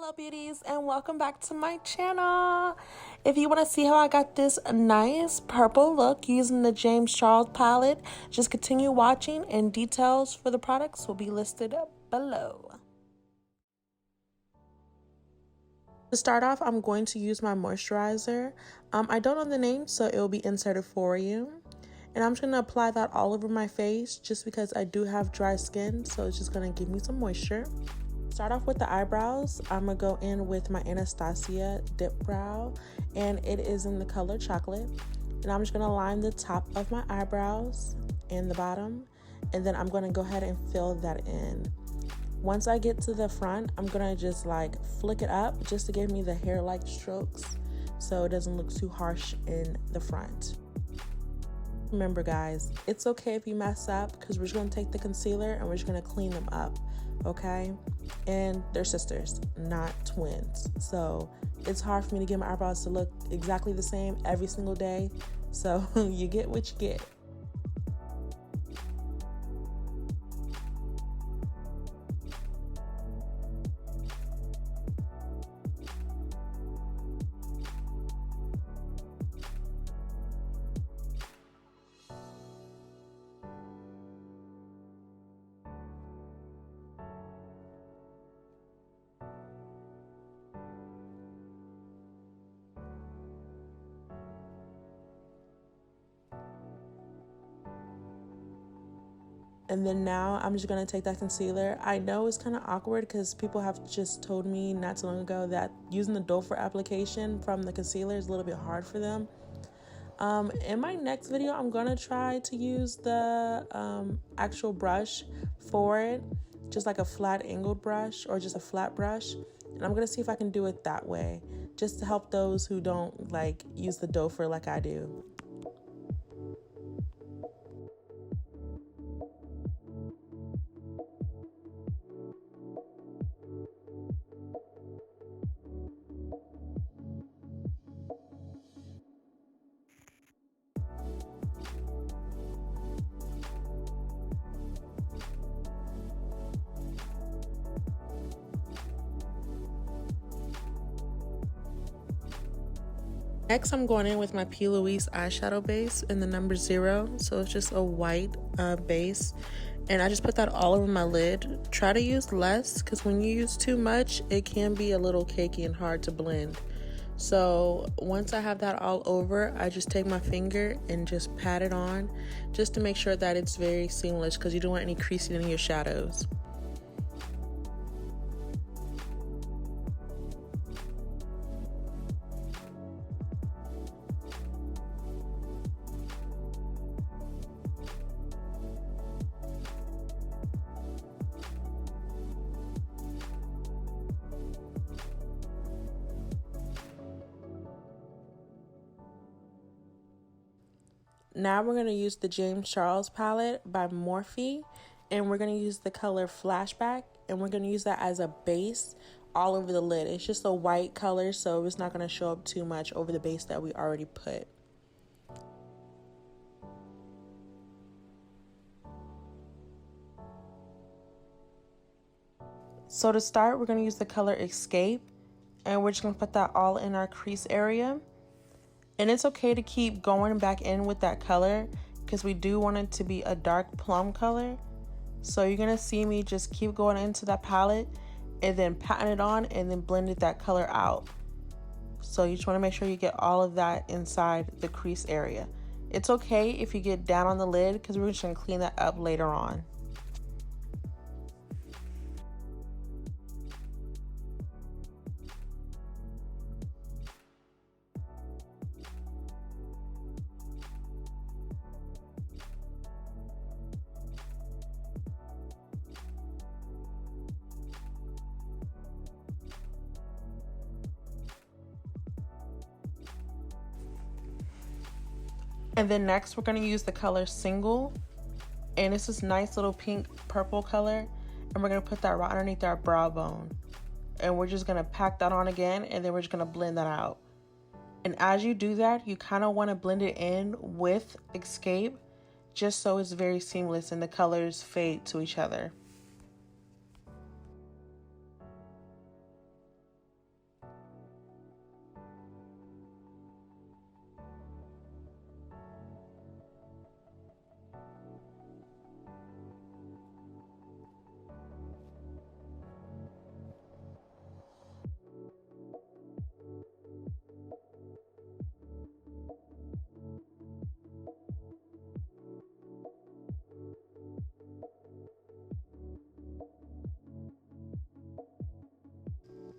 Hello beauties, and welcome back to my channel. If you want to see how I got this nice purple look using the James Charles palette, just continue watching and details for the products will be listed below. To start off, I'm going to use my moisturizer. I don't know the name, so it will be inserted for you. And I'm just going to apply that all over my face just because I do have dry skin, so it's just going to give me some moisture. Start off with the eyebrows. I'm going to go in with my Anastasia Dip Brow, and it is in the color chocolate. And I'm just going to line the top of my eyebrows and the bottom, and then I'm going to go ahead and fill that in. Once I get to the front, I'm going to just like flick it up just to give me the hair-like strokes so it doesn't look too harsh in the front. Remember guys, it's okay if you mess up because we're just going to take the concealer and we're just going to clean them up, okay? And they're sisters, not twins. So it's hard for me to get my eyebrows to look exactly the same every single day. So you get what you get. And then now I'm just going to take that concealer. I know it's kind of awkward because people have just told me not too long ago that using the doe foot application from the concealer is a little bit hard for them. In my next video, I'm going to try to use the actual brush for it, just like a flat angled brush or just a flat brush. And I'm going to see if I can do it that way, just to help those who don't like use the doe foot like I do. Next, I'm going in with my P. Louise eyeshadow base in the number 0. So it's just a white base. And I just put that all over my lid. Try to use less because when you use too much, it can be a little cakey and hard to blend. So once I have that all over, I just take my finger and just pat it on just to make sure that it's very seamless because you don't want any creasing in your shadows. Now we're going to use the James Charles palette by Morphe, and we're going to use the color Flashback, and we're going to use that as a base all over the lid. It's just a white color, so it's not going to show up too much over the base that we already put. So to start, we're going to use the color Escape, and we're just going to put that all in our crease area. And it's okay to keep going back in with that color because we do want it to be a dark plum color. So you're going to see me just keep going into that palette and then patting it on and then blended that color out. So you just want to make sure you get all of that inside the crease area. It's okay if you get down on the lid because we're just going to clean that up later on. And then next we're going to use the color Single, and it's this nice little pink purple color, and we're going to put that right underneath our brow bone, and we're just going to pack that on again, and then we're just going to blend that out. And as you do that, you kind of want to blend it in with Escape just so it's very seamless and the colors fade to each other.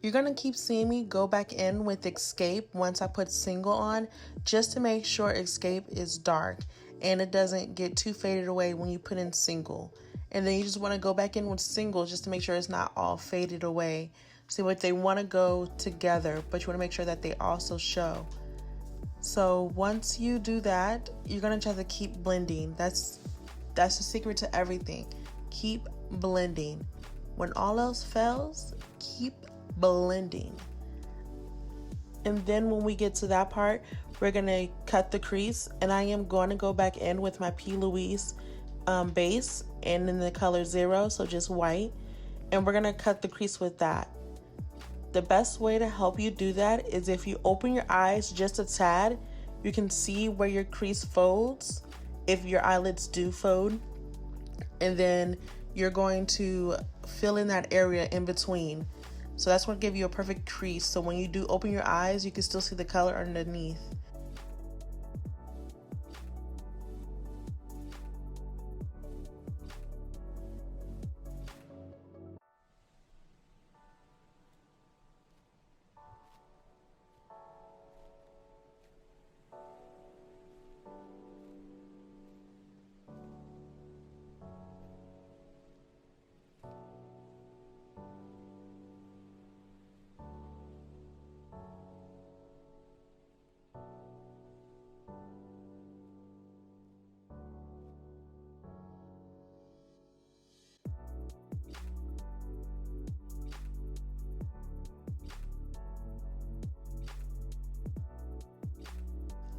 You're going to keep seeing me go back in with Escape once I put Single on, just to make sure Escape is dark and it doesn't get too faded away when you put in Single. And then you just want to go back in with Single just to make sure it's not all faded away. See what they want to go together, but you want to make sure that they also show. So once you do that, you're going to try to keep blending. That's the secret to everything. Keep blending. When all else fails, keep blending. And then when we get to that part, we're going to cut the crease, and I am going to go back in with my P. Louise base and in the color 0, so just white, and we're going to cut the crease with that. The best way to help you do that is if you open your eyes just a tad, you can see where your crease folds, if your eyelids do fold, and then you're going to fill in that area in between. So that's going to give you a perfect crease. So when you do open your eyes, you can still see the color underneath.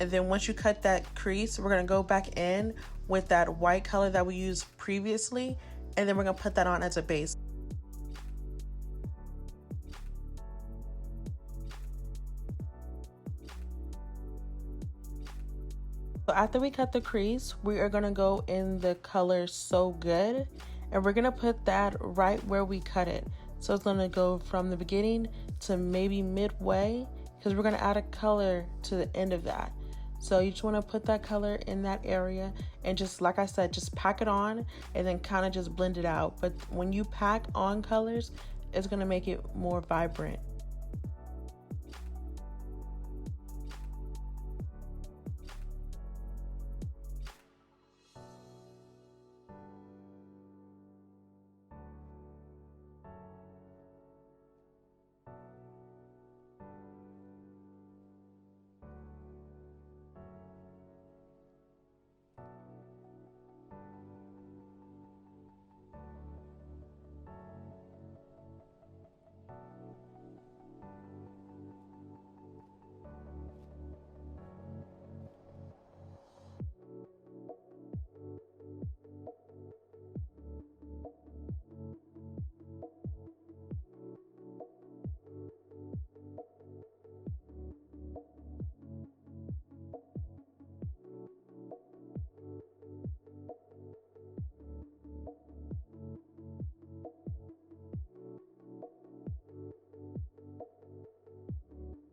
And then once you cut that crease, we're going to go back in with that white color that we used previously, and then we're going to put that on as a base. So after we cut the crease, we are going to go in the color So Good, and we're going to put that right where we cut it. So it's going to go from the beginning to maybe midway, because we're going to add a color to the end of that. So you just want to put that color in that area, and just like I said, just pack it on and then kind of just blend it out. But when you pack on colors, it's going to make it more vibrant.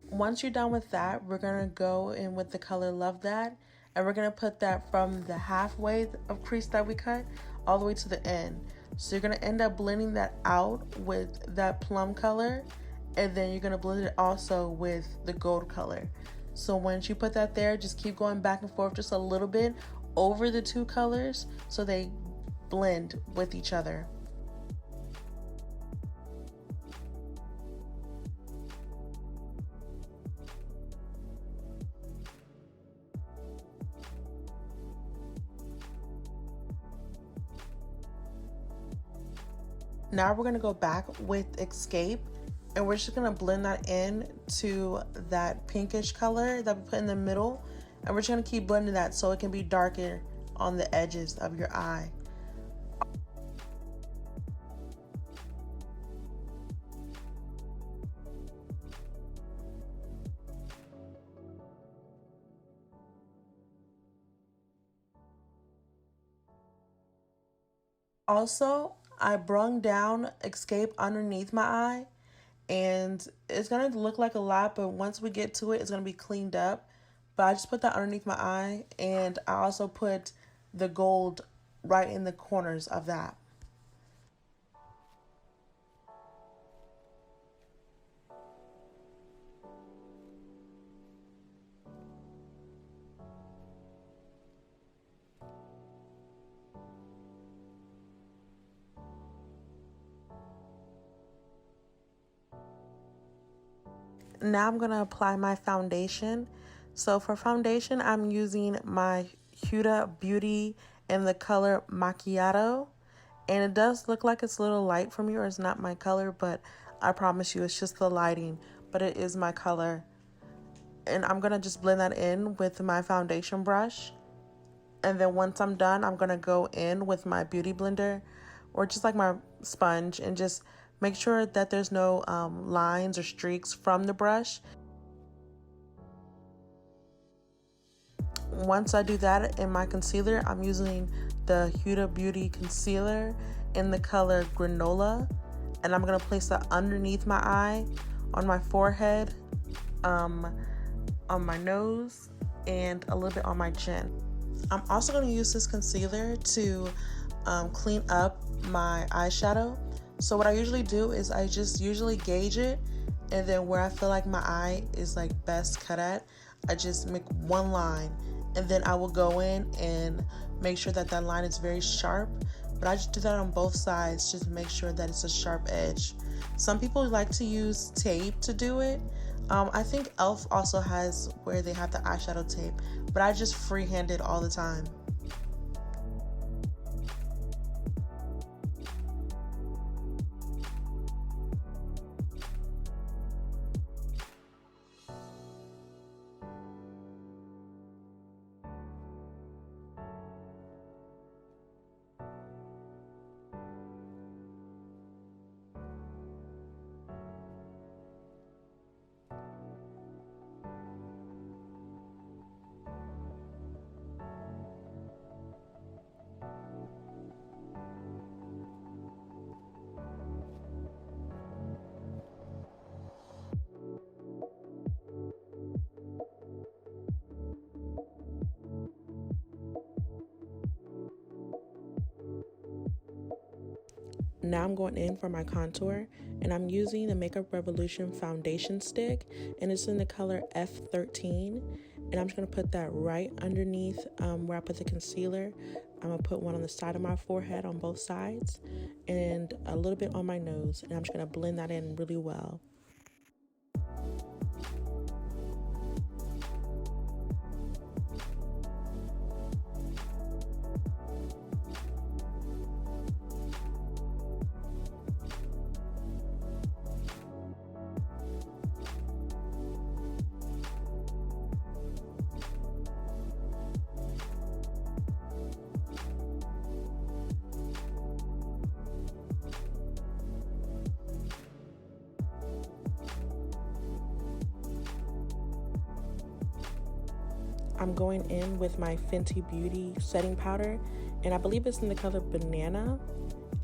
Once you're done with that, we're going to go in with the color Love That, and we're going to put that from the halfway of crease that we cut all the way to the end. So you're going to end up blending that out with that plum color, and then you're going to blend it also with the gold color. So once you put that there, just keep going back and forth just a little bit over the two colors so they blend with each other. Now we're going to go back with Escape, and we're just going to blend that in to that pinkish color that we put in the middle, and we're just going to keep blending that so it can be darker on the edges of your eye. Also, I brung down Escape underneath my eye, and it's going to look like a lot, but once we get to it, it's going to be cleaned up. But I just put that underneath my eye, and I also put the gold right in the corners of that. Now I'm going to apply my foundation. So for foundation, I'm using my Huda Beauty in the color Macchiato. And it does look like it's a little light for me, or it's not my color, but I promise you it's just the lighting, but it is my color. And I'm going to just blend that in with my foundation brush. And then once I'm done, I'm going to go in with my beauty blender or just like my sponge and just make sure that there's no lines or streaks from the brush. Once I do that in my concealer, I'm using the Huda Beauty concealer in the color Granola. And I'm going to place that underneath my eye, on my forehead, on my nose, and a little bit on my chin. I'm also going to use this concealer to clean up my eyeshadow. So what I usually do is I just usually gauge it, and then where I feel like my eye is like best cut at, I just make one line, and then I will go in and make sure that that line is very sharp. But I just do that on both sides just to make sure that it's a sharp edge. Some people like to use tape to do it. I think e.l.f. also has where they have the eyeshadow tape, but I just freehand it all the time. Now I'm going in for my contour, and I'm using the Makeup Revolution foundation stick, and it's in the color F13. And I'm just going to put that right underneath where I put the concealer. I'm going to put one on the side of my forehead on both sides, and a little bit on my nose, and I'm just going to blend that in really well. I'm going in with my Fenty Beauty setting powder, and I believe it's in the color Banana.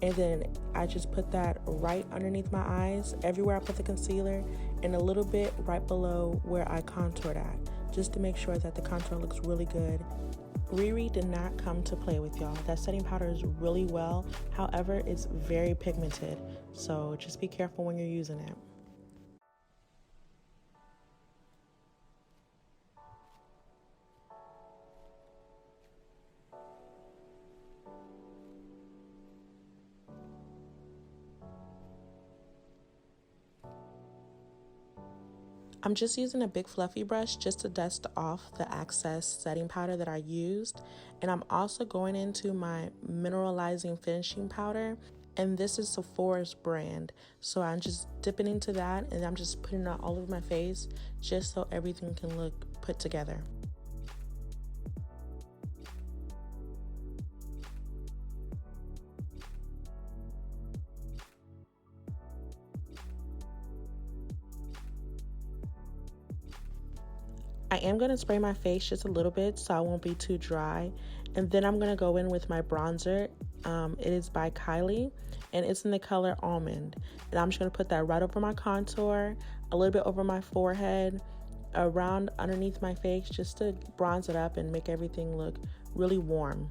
And then I just put that right underneath my eyes, everywhere I put the concealer, and a little bit right below where I contoured at, just to make sure that the contour looks really good. Riri did not come to play with y'all. That setting powder is really well, however, it's very pigmented, so just be careful when you're using it. I'm just using a big fluffy brush just to dust off the excess setting powder that I used. And I'm also going into my mineralizing finishing powder. And this is Sephora's brand. So I'm just dipping into that, and I'm just putting it all over my face just so everything can look put together. I am going to spray my face just a little bit so I won't be too dry. And then I'm going to go in with my bronzer. It is by Kylie, and it's in the color Almond. And I'm just going to put that right over my contour, a little bit over my forehead, around underneath my face, just to bronze it up and make everything look really warm.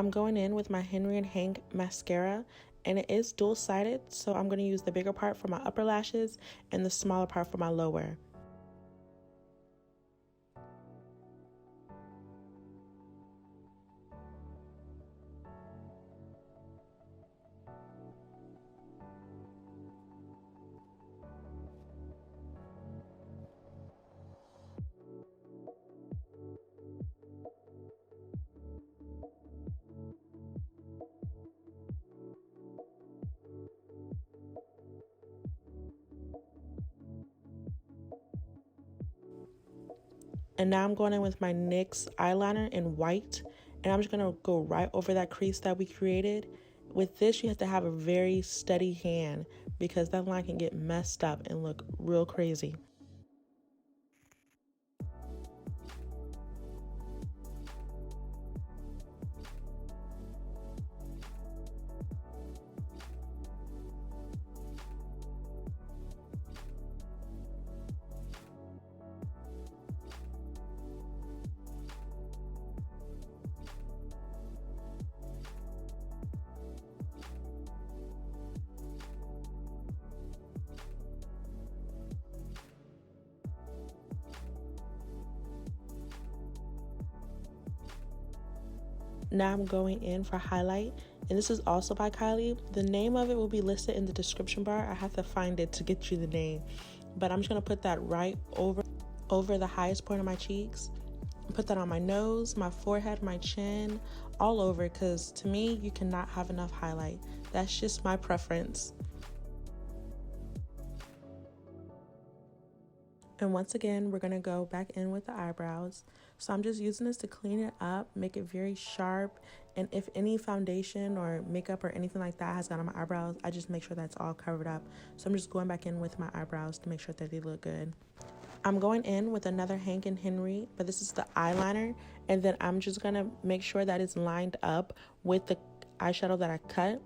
I'm going in with my Henry and Hank mascara, and it is dual-sided, so I'm going to use the bigger part for my upper lashes and the smaller part for my lower. And now I'm going in with my NYX eyeliner in white, and I'm just going to go right over that crease that we created. With this, you have to have a very steady hand because that line can get messed up and look real crazy. Now I'm going in for highlight, and this is also by Kylie. The name of it will be listed in the description bar. I have to find it to get you the name, but I'm just gonna put that right over the highest point of my cheeks. Put that on my nose, my forehead, my chin, all over, because to me, you cannot have enough highlight. That's just my preference. And once again, we're going to go back in with the eyebrows. So I'm just using this to clean it up, make it very sharp. And if any foundation or makeup or anything like that has got on my eyebrows, I just make sure that's all covered up. So I'm just going back in with my eyebrows to make sure that they look good. I'm going in with another Hank and Henry, but this is the eyeliner. And then I'm just going to make sure that it's lined up with the eyeshadow that I cut.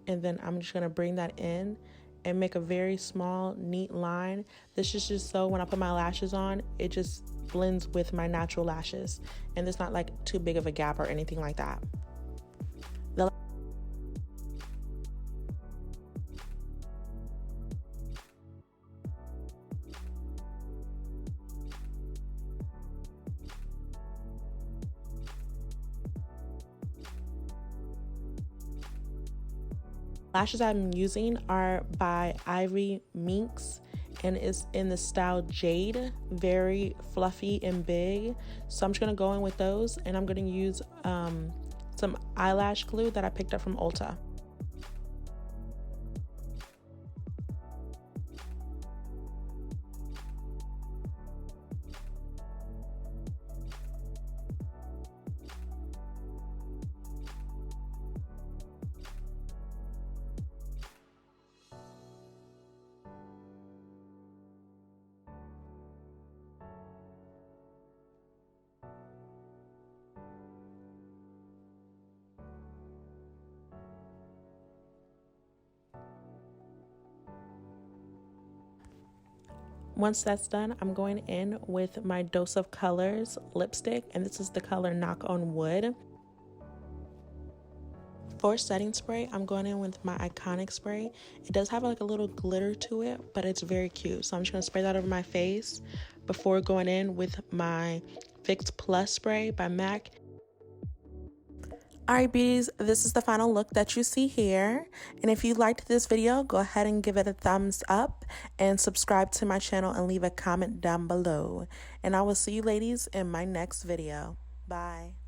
And then I'm just going to bring that in and make a very small, neat line. This is just so when I put my lashes on, it just blends with my natural lashes. And there's not like too big of a gap or anything like that. Lashes I'm using are by Minks, and it's in the style Jade, very fluffy and big. So I'm just gonna go in with those, and I'm gonna use some eyelash glue that I picked up from Ulta. Once that's done, I'm going in with my Dose of Colors lipstick, and this is the color Knock on Wood. For setting spray, I'm going in with my Iconic spray. It does have like a little glitter to it, but it's very cute. So I'm just going to spray that over my face before going in with my Fix Plus spray by MAC. Alright beauties, this is the final look that you see here, and if you liked this video, go ahead and give it a thumbs up and subscribe to my channel and leave a comment down below, and I will see you ladies in my next video. Bye.